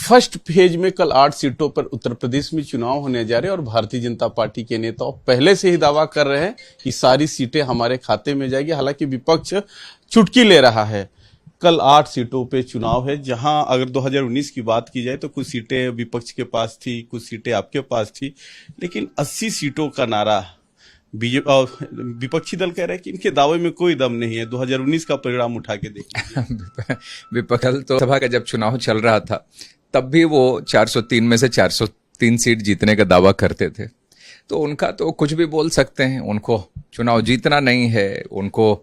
First phase में कल 8 सीटों पर उत्तर प्रदेश में चुनाव होने जा रहे हैं और भारतीय जनता पार्टी के नेता पहले से ही दावा कर रहे हैं कि सारी सीटें हमारे खाते में जाएगी। हालांकि विपक्ष चुटकी ले रहा है। कल 8 सीटों पे चुनाव है, जहां अगर 2019 की बात की जाए तो कुछ सीटें विपक्ष के पास थी, कुछ सीटें आपके पास थी, लेकिन 80 सीटों का नारा विपक्षी दल कह रहे हैं कि इनके दावे में कोई दम नहीं है। 2019 का परिणाम उठा के देखिए। विपक्ष तो सभा का जब चुनाव चल रहा था तब भी वो 403 में से 403 सीट जीतने का दावा करते थे। तो उनका तो कुछ भी बोल सकते हैं, उनको चुनाव जीतना नहीं है, उनको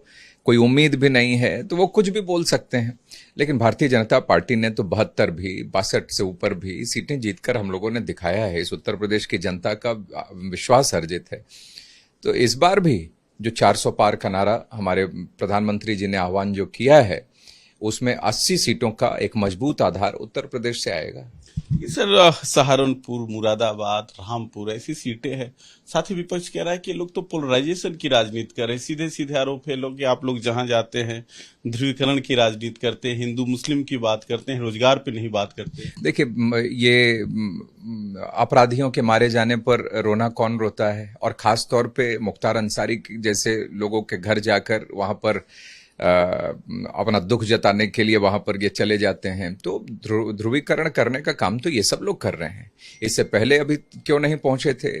कोई उम्मीद भी नहीं है, तो वो कुछ भी बोल सकते हैं। लेकिन भारतीय जनता पार्टी ने तो 72 भी 62 से ऊपर भी सीटें जीतकर हम लोगों ने दिखाया है। इस उत्तर प्रदेश की जनता का विश्वास अर्जित है। तो इस बार भी जो 400 पार का नारा हमारे प्रधानमंत्री जी ने आह्वान जो किया है, उसमें 80 सीटों का एक मजबूत आधार उत्तर प्रदेश से आएगा। सर, सहारनपुर, मुरादाबाद, रामपुर ऐसी सीटें हैं। साथ ही विपक्ष कह रहा है कि लोग तो पोलराइजेशन की राजनीति कर रहे हैं। सीधे सीधे आरोप है लोग कि आप लोग जहां जाते हैं ध्रुवीकरण की राजनीति करते हैं, हिंदू मुस्लिम की बात करते हैं, रोजगार पे नहीं बात करते। देखिए, ये अपराधियों के मारे जाने पर रोना कौन रोता है, और खास तौर पे मुख्तार अंसारी जैसे लोगों के घर जाकर वहां पर अपना दुख जताने के लिए वहां पर ये चले जाते हैं। तो ध्रुवीकरण करने का काम तो ये सब लोग कर रहे हैं। इससे पहले अभी क्यों नहीं पहुंचे थे,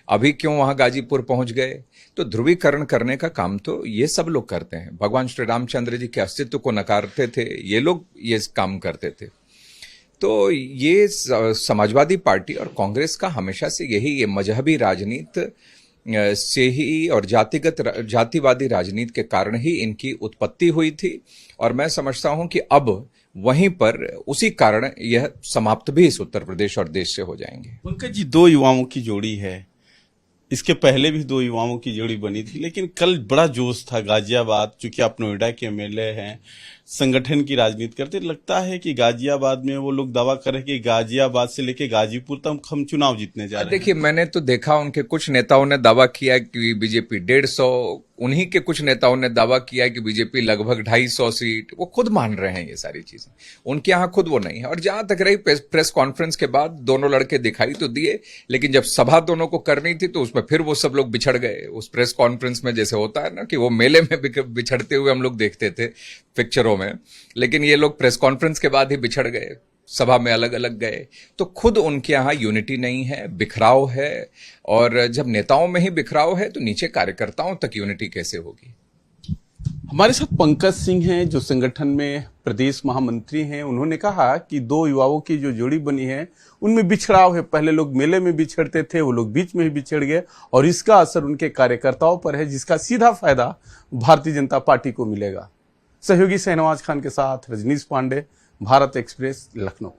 अभी क्यों वहां गाजीपुर पहुंच गए? तो ध्रुवीकरण करने का काम तो ये सब लोग करते हैं। भगवान श्री रामचंद्र जी के अस्तित्व को नकारते थे ये लोग, ये काम करते थे। तो ये समाजवादी पार्टी और कांग्रेस का हमेशा से यही, ये मजहबी राजनीति से ही और जातिवादी राजनीति के कारण ही इनकी उत्पत्ति हुई थी। और मैं समझता हूं कि अब वहीं पर उसी कारण यह समाप्त भी इस उत्तर प्रदेश और देश से हो जाएंगे। पंकज जी, 2 युवाओं की जोड़ी है। इसके पहले भी 2 युवाओं की जोड़ी बनी थी, लेकिन कल बड़ा जोश था गाजियाबाद। चूंकि आप नोएडा के एमएलए हैं, संगठन की राजनीति करते, लगता है कि गाजियाबाद में वो लोग दावा कर रहे हैं कि गाजियाबाद से लेके गाजीपुर तक हम चुनाव जीतने जा रहे हैं। देखिए, मैंने तो देखा उनके कुछ नेताओं ने दावा किया कि बीजेपी 150, उन्हीं के कुछ नेताओं ने दावा किया कि बीजेपी लगभग 250 सीट। वो खुद मान रहे हैं ये सारी चीजें, उनके यहाँ खुद वो नहीं है। और जहां तक रही प्रेस कॉन्फ्रेंस के बाद, दोनों लड़के दिखाई तो दिए, लेकिन जब सभा दोनों को करनी थी तो उसमें फिर वो सब लोग बिछड़ गए। उस प्रेस कॉन्फ्रेंस में जैसे होता है ना कि वो मेले में बिछड़ते हुए हम लोग देखते थे पिक्चरों में, लेकिन ये लोग प्रेस कॉन्फ्रेंस के बाद ही बिछड़ गए, सभा में अलग अलग गए। तो खुद उनके यहाँ यूनिटी नहीं है, बिखराव है। और जब नेताओं में ही बिखराव है तो नीचे कार्यकर्ताओं तक यूनिटी कैसे होगी? हमारे साथ पंकज सिंह हैं, जो संगठन में प्रदेश महामंत्री हैं। उन्होंने कहा कि 2 युवाओं की जो जोड़ी बनी है उनमें बिछड़ाव है। पहले लोग मेले में बिछड़ते थे, वो लोग बीच में ही बिछड़ गए, और इसका असर उनके कार्यकर्ताओं पर है, जिसका सीधा फायदा भारतीय जनता पार्टी को मिलेगा। सहयोगी शहनवाज खान के साथ रजनीश पांडे, भारत एक्सप्रेस, लखनऊ।